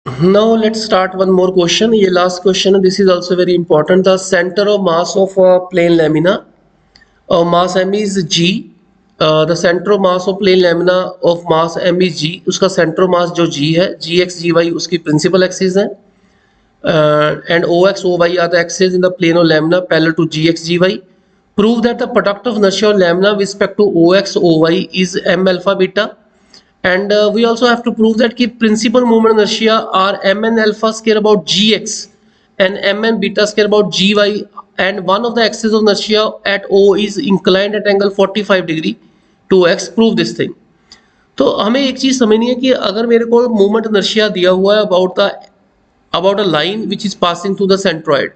Now let's start one more question. ये last question है. This is also very important. The center of mass of a plane lamina, mass m is g. The center of mass of plane lamina of mass m is g. उसका center of mass जो g है, gx gy उसकी principal axis है. And ox oy are the axes in the plane of lamina parallel to gx gy. Prove that the product of inertia of lamina with respect to ox oy is m alpha beta. And we also have to prove that कि principal moment inertia are mn alpha square about gx and mn beta square about gy, and one of the axes of inertia at O is inclined at angle 45 degree to x. Prove this thing. तो हमें एक चीज समझनी है कि अगर मेरे को मोमेंट इनर्शिया दिया हुआ है about a line which is passing through the centroid,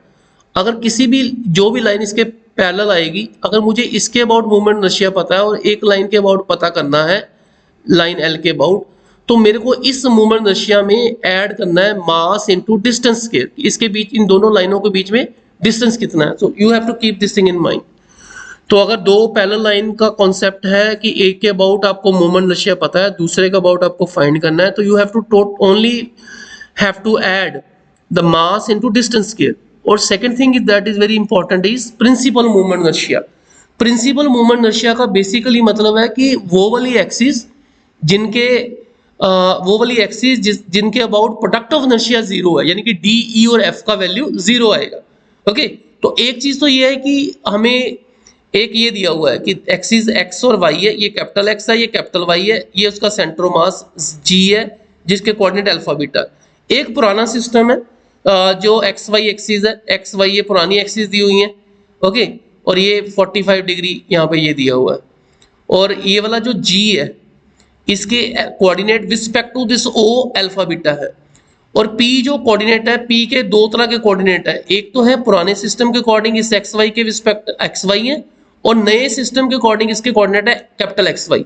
अगर किसी भी जो भी लाइन इसके पैरेलल आएगी, अगर मुझे इसके अबाउट मोमेंट इनर्शिया पता है और एक लाइन के अबाउट पता करना है, लाइन एल के अबाउट, तो मेरे को इस मोमेंट इनर्शिया में ऐड करना है मास इनटू डिस्टेंस स्क्वायर. इसके बीच, इन दोनों लाइनों के बीच में डिस्टेंस कितना है. So you have to keep this thing in mind. तो अगर दो पैरेलल लाइन का कॉन्सेप्ट है कि एक के अबाउट आपको मोमेंट इनर्शिया पता है, दूसरे के अबाउट आपको फाइंड करना है, तो you have to only have to add the mass into distance square. और second thing is that is very important is principal moment inertia. Principal moment inertia का बेसिकली मतलब है कि वो वाली एक्सिस जिनके about product of inertia zero है, यानी कि डी ई और एफ का वैल्यू जीरो आएगा. ओके, तो एक चीज तो ये है कि हमें एक ये दिया हुआ है कि एक्सिस एक्स और वाई है, ये कैपिटल एक्स है, ये कैपिटल वाई है, ये उसका सेंटर ऑफ मास जी है जिसके कोऑर्डिनेट अल्फा बीटा. एक पुराना सिस्टम है जो एक्स वाई एक्सिस है, एक्स वाई ये पुरानी एक्सिस दी हुई है. ओके, और ये 45 डिग्री यहाँ पे ये दिया हुआ है, और ये वाला जो जी है इसके coordinate with respect to this O alpha beta है. और पी जो कोऑर्डिनेट है, पी के दो तरह के कोऑर्डिनेट है. एक तो है पुराने सिस्टम के अकॉर्डिंग इस एक्स वाई के विस्पेक्ट एक्स वाई है, और नए सिस्टम के अकॉर्डिंग इसके कोऑर्डिनेट है कैपिटल एक्स वाई.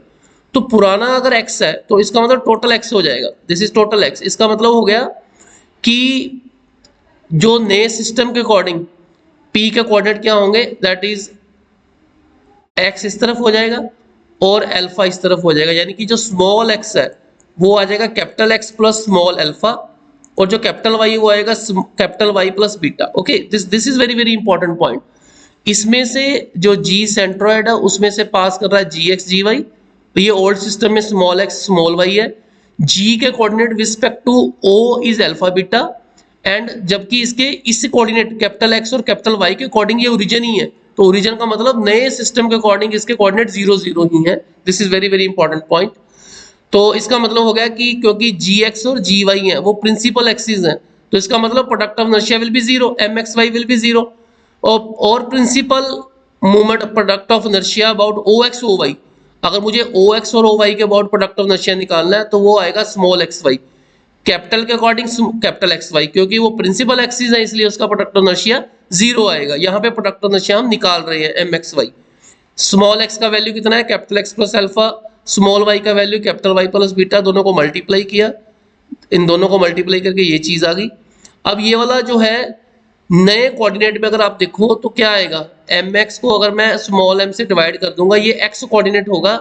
तो पुराना अगर एक्स है तो इसका मतलब टोटल एक्स हो जाएगा. This is total x. इसका मतलब हो गया कि जो नए सिस्टम के अकॉर्डिंग पी के कोऑर्डिनेट क्या होंगे, दैट इज एक्स इस तरफ हो जाएगा और अल्फा इस तरफ हो जाएगा. यानी कि जो स्मॉल एक्स है वो आ जाएगा capital X plus small alpha, और जो कैपिटल वाई वो आएगा capital Y plus beta. Okay, this is very very important point. इसमें से जो जी सेंट्रोइड है उसमें से पास कर रहा है जी एक्स जी वाई. तो ये ओल्ड सिस्टम में स्मॉल एक्स स्मॉल वाई है. जी के coordinate with respect to O is alpha beta, and जबकि इसके इस कोऑर्डिनेट कैपिटल एक्स और कैपिटल वाई के अकॉर्डिंग ये ओरिजिन ही है. तो ओरिजिन का मतलब नए सिस्टम के अकॉर्डिंग इसके कोऑर्डिनेट 0 0 ही है. This is very very important point. तो इसका मतलब हो गया कि क्योंकि जी एक्स और जी वाई है वो प्रिंसिपल एक्सिस हैं, तो इसका मतलब product of inertia will be zero, M X Y will be zero. और principal movement product of inertia about O X O Y, अगर मुझे ओ एक्स और ओ वाई के अबाउट प्रोडक्ट ऑफ इनर्शिया निकालना है तो वो आएगा स्मॉल एक्स वाई. कैपिटल के अकॉर्डिंग कैपिटल एक्स वाई, क्योंकि वो प्रिंसिपल एक्सिस है इसलिए उसका प्रोडक्ट ऑफ इनर्शिया जीरो आएगा. यहाँ पे प्रोडक्ट ऑफ इनर्शिया हम निकाल रहे हैं M X Y. Small X का वैल्यू कितना है, capital X plus alpha. Small Y का value capital Y plus beta. दोनों को मल्टीप्लाई किया, इन दोनों को मल्टीप्लाई करके ये चीज आ गई. अब ये वाला जो है नए कोऑर्डिनेट में अगर आप देखो तो क्या आएगा, एम एक्स को अगर मैं स्मॉल एम से डिवाइड कर दूंगा, ये एक्स कोऑर्डिनेट होगा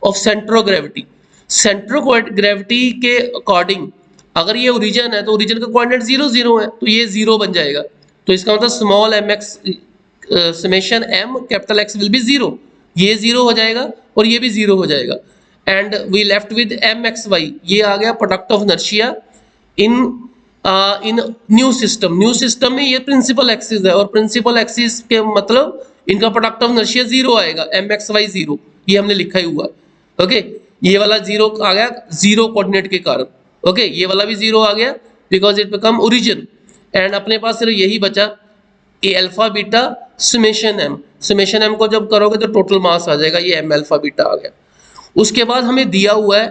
of centre of gravity. Centre of gravity के अकॉर्डिंग अगर ये ओरिजिन है तो ओरिजिन का कोऑर्डिनेट 0 0 है, तो ये 0 बन जाएगा. तो इसका मतलब small M X summation M capital X will be 0. ये 0 हो जाएगा और ये भी 0 हो जाएगा. And we left with M X Y. ये आ गया product of inertia in new system. New system में ये प्रिंसिपल एक्सिस है, और प्रिंसिपल एक्सिस के मतलब इनका प्रोडक्ट ऑफ इनर्शिया 0 आएगा, एम एक्स वाई 0. ये हमने लिखा ही हुआ. ओके, ये वाला 0 आ गया 0 कोऑर्डिनेट के कारण. ओके, ये वाला भी 0 आ गया because it become origin. And अपने पास सिर्फ यही बचा ए alpha beta summation M. Summation M को जब करोगे तो टोटल मास आ जाएगा, ये एम अल्फा बीटा आ गया. उसके बाद हमें दिया हुआ है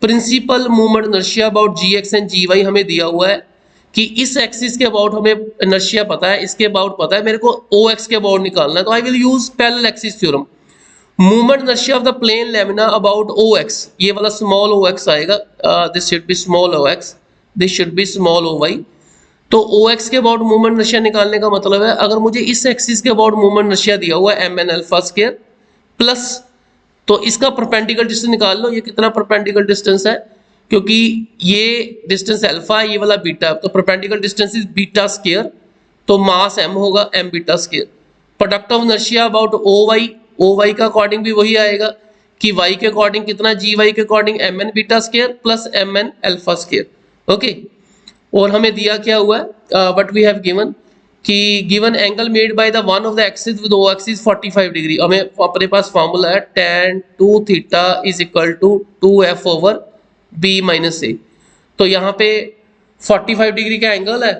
principal movement inertia about G X and G Y. हमें दिया हुआ है कि इस एक्सिस के अबाउट हमें इनर्शिया पता है, इसके अबाउट पता है, मेरे को ओ एक्स के अबाउट निकालना है. तो I will use parallel axis theorem. Movement inertia of the plane lamina about O X, ये वाला स्मॉल ओ एक्स आएगा. This should be small O X, this should be small O Y. तो O X के about movement inertia निकालने का मतलब है अगर मुझे इस एक्सिस के अबाउट मूवमेंट इनर्शिया दिया हुआ है M N alpha square plus, तो इसका परपेंडिकुलर डिस्टेंस निकाल लो. ये कितना परपेंडिकुलर डिस्टेंस है, क्योंकि ये डिस्टेंस अल्फा है, ये वाला बीटा, तो perpendicular distance is beta square, तो मास m होगा m beta square. Product of inertia about O Y का अकॉर्डिंग भी वही आएगा कि y के अकॉर्डिंग कितना, जी वाई के according mn beta square plus mn alpha square. Okay, और हमें दिया क्या हुआ है, व्हाट वी हैव गिवन कि given angle made by the one of the axis with O axis 45 degree. हमें अपने पास फार्मूला है tan 2 theta is equal to 2f over b minus A. तो यहाँ पे 45 डिग्री का एंगल है,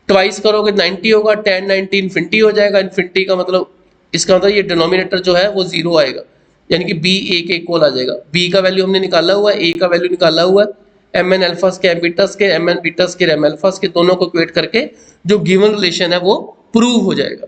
ट्वाइस करोगे 90 होगा, tan 90 इन्फिनिटी हो जाएगा। इन्फिनिटी का मतलब, इसका मतलब ये डिनोमिनेटर जो है वो जीरो आएगा, यानी कि b a के इक्वल आ जाएगा। b का वैल्यू हमने निकाला हुआ है, a का वैल्यू निकाला हुआ है, mn अल्फा के m बीटा के mn बीटा के m अल्फा के दोनों को इक्वेट करके जो गिवन रिलेशन है वो प्रूव हो जाएगा।